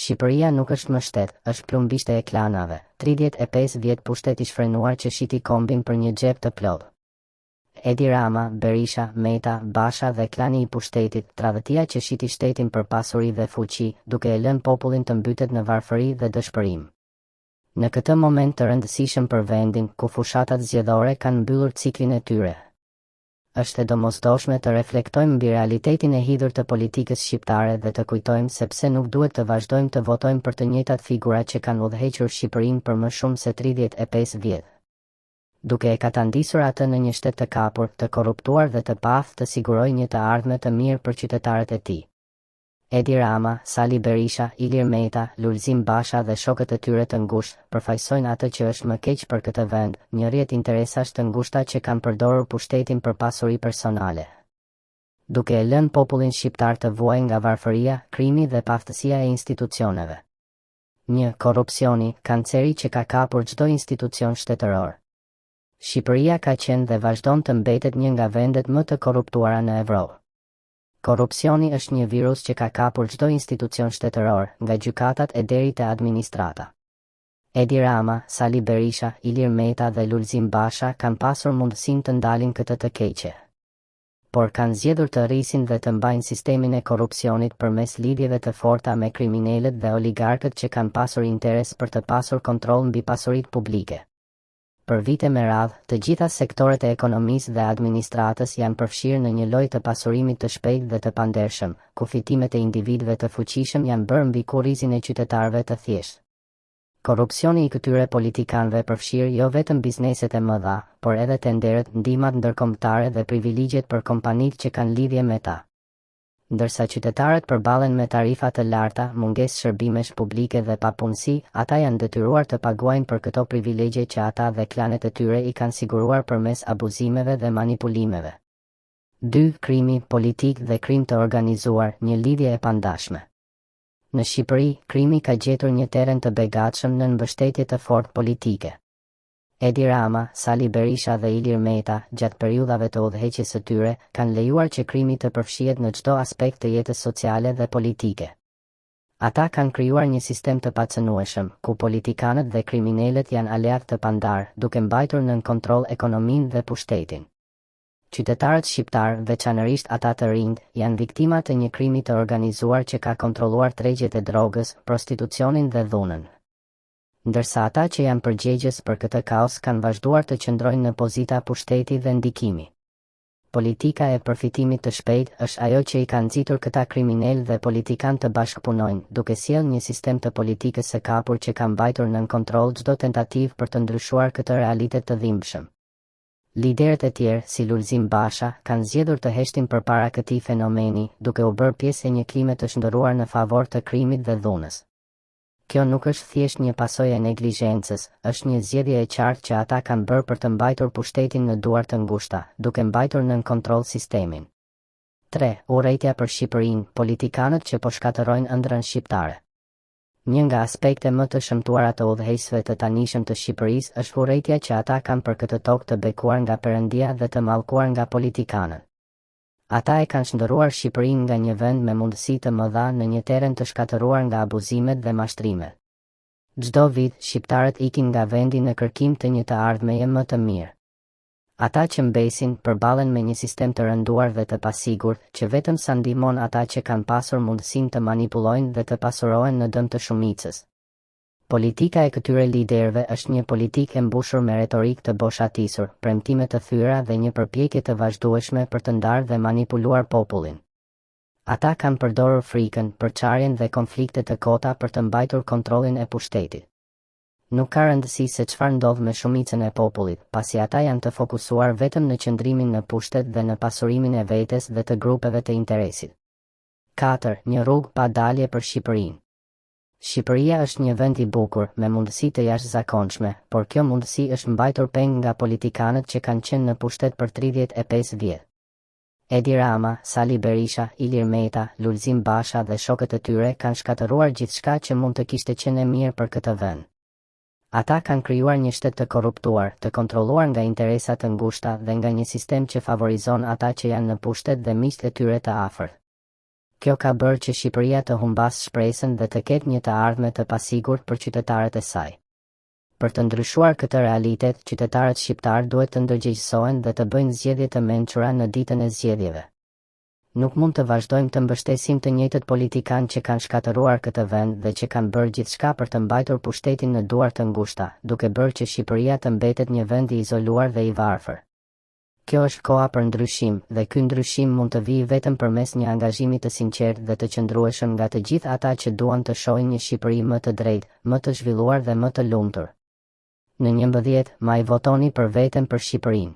Shqipëria nuk është më shtet, është plumbishte e klanave. 35 vjet pushtet i shfrenuar që shiti kombin për një xhep të plotë. Edi Rama, Berisha, Meta, Basha dhe klani i pushtetit, tradhtia që shiti shtetin për pasuri dhe fuqi, duke e lënë popullin të mbytet në varfëri dhe dëshpërim. Në këtë moment të rëndësishëm për vendin, ku fushatat zgjedhore kanë mbyllur ciklin e tyre, është e domosdoshme të reflektojmë mbi realitetin e hidhur të politikës shqiptare dhe të kujtojmë se pse nuk duhet të vazhdojmë të votojmë për të njëjtat figura që kanë udhëhequr Shqipërinë për më shumë se 35 vjet. Duke e katandisur atë në një shtet të kapur, të korruptuar dhe të paftë të siguroj një të ardhme të mirë për qytetarët e tij. Edi Rama, Sali Berisha, Ilir Meta, Lulzim Basha dhe shokët e tyre të ngushtë përfaqësojnë atë që është më keq për këtë vend, një rrjet interesash të ngushta që kanë përdorur pushtetin për pasuri personale, duke e lënë popullin shqiptar të vuajë nga varfëria, krimi dhe paftësia e institucioneve. 1. Korrupsioni, kanceri që ka kapur çdo institucion shtetëror. Shqipëria ka qenë dhe vazhdon të mbetet një nga vendet më të korruptuara në Evropë. Korrupsioni është një virus që ka kapur çdo institucion shtetëror, nga gjykatat e deri te administrata. Edi Rama, Sali Berisha, Ilir Meta dhe Lulzim Basha kanë pasur mundësinë të ndalin këtë të keqe, por kanë zgjedhur të rrisin dhe të mbajnë sistemin e korrupsionit përmes lidhjeve të forta me kriminalët dhe oligarkët që kanë pasur interes për të pasur kontroll mbi pasuritë publike. Për vite me radhë, të gjitha sektorët e ekonomisë dhe administratës janë përfshirë në një lojë të pasurimit të shpejtë dhe të pandershëm, ku fitimet e individëve të fuqishëm janë bërë mbi kurrizin e qytetarëve të thjeshtë. Korrupsioni i këtyre politikanëve përfshirë jo vetëm bizneset e mëdha, por edhe tenderet, ndihmat ndërkombëtare dhe privilegjet për kompanitë që kanë lidhje me ta. Ndërsa qytetarët përballen me tarifa të larta, mungesë shërbimesh publike dhe papunësi, ata janë detyruar të paguajnë për këto privilegje që ata dhe klanet e tyre i kanë siguruar përmes abuzimeve dhe manipulimeve. 2. Krimi, politik dhe krim të organizuar, një lidhje e pandashme. Në Shqipëri, krimi ka gjetur një terren të begatshëm në mbështetje të fortë politike. Edi Rama, Sali Berisha dhe Ilir Meta, gjatë periudhave të udhëheqjes së tyre, kanë lejuar që krimi të përfshihet në çdo aspekt të jetës sociale dhe politike. Ata kanë krijuar një sistem të pacënueshëm, ku politikanët dhe kriminalët janë aleat të pandar, duke mbajtur nën kontroll ekonominë dhe pushtetin. Qytetarët shqiptar, veçanërisht ata të rinj, janë viktima të një krimi të organizuar që ka kontrolluar tregjet e drogës, prostitucionin dhe dhunën. Ndërsa ata që janë përgjegjës për këtë kaos kanë vazhduar të qëndrojnë në pozita pushteti dhe ndikimi. Politika e përfitimit të shpejtë është ajo që i ka nxitur këta kriminal dhe politikan të bashkëpunojnë, duke sjellë një sistem të politikës së kapur që ka mbajtur nën kontroll çdo tentativë për të ndryshuar këtë realitet të dhimbshëm. Liderët e tjerë, si Lulzim Basha, kanë zgjedhur të heshtin përpara këtij fenomeni, duke u bërë pjesë e një klime të shndërruar në favor të krimit dhe dhunës. Kjo nuk është thjesht një pasojë e neglizhencës, është një zgjedhje e qartë që ata kanë bërë për të mbajtur pushtetin në duar të ngushta, duke mbajtur nën kontroll sistemin. 3. Urrejtja për Shqipërinë, politikanët që po shkatërrojnë ëndrrën shqiptare. Një nga aspekte më të shëmtuara të udhëheqësve të tanishëm të Shqipërisë është urrejtja që ata kanë për këtë tokë të bekuar nga Perëndia dhe të mallkuar nga politikanët. Ata e kanë shndërruar Shqipërinë nga një vend me mundësi të mëdha në një terren të shkatëruar nga abuzimet dhe mashtrimet. Çdo vit, shqiptarët ikin nga vendi në kërkim të një të ardhmeje më të mirë. Ata që mbesin përballen me një sistem të rënduar dhe të pasigurt, që vetëm sa ndihmon ata që kanë pasur mundësinë të manipulojnë dhe të pasurohen në dëm të shumicës. Politika e këtyre liderëve është një politikë e mbushur me retorikë të boshatisur, premtime të thyera dhe një përpjekje të vazhdueshme për të ndarë dhe manipuluar popullin. Ata kanë përdorur frikën, përçarjen dhe konflikte të kota për të mbajtur kontrollin e pushtetit. Nuk ka rëndësi se çfarë ndodh me shumicën e popullit, pasi ata janë të fokusuar vetëm në qëndrimin në pushtet dhe në pasurimin e vetes dhe të grupeve të interesit. 4. Një rrugë pa dalje për Shqipërinë. Shqipëria është një vend i bukur, me mundësi të jashtëzakonshme, por kjo mundësi është mbajtur peng nga politikanët që kanë qenë në pushtet për 35 vjet. Edi Rama, Sali Berisha, Ilir Meta, Lulzim Basha dhe shokët e tyre kanë shkatëruar gjithçka që mund të kishte qenë mirë për këtë vend. Ata kanë krijuar një shtet të korruptuar, të kontrolluar nga interesa të ngushta dhe nga një sistem që favorizon ata që janë në pushtet dhe miqtë e tyre të afërt. Kjo ka bërë që Shqipëria të humbas shpresën dhe të ketë një të ardhme të pasigurt për qytetarët e saj. Për të ndryshuar këtë realitet, qytetarët shqiptar duhet të ndërgjegjësohen dhe të bëjnë zgjedhje të mençura në ditën e zgjedhjeve. Nuk mund të vazhdojmë të mbështesim të njëjtët politikanë që kanë shkatëruar këtë vend dhe që kanë bërë gjithçka për të mbajtur pushtetin në duar të ngushta, duke bërë që Shqipëria të mbetet një vend i izoluar dhe i varfër. Kjo është koha për ndryshim, dhe ky ndryshim mund të vijë vetëm përmes një angazhimi të sinqertë dhe të qëndrueshëm nga të gjithë ata që duan të shohin një Shqipëri më të drejtë, më të zhvilluar dhe më të lumtur. Në 11 maj votoni për veten për Shqipërinë.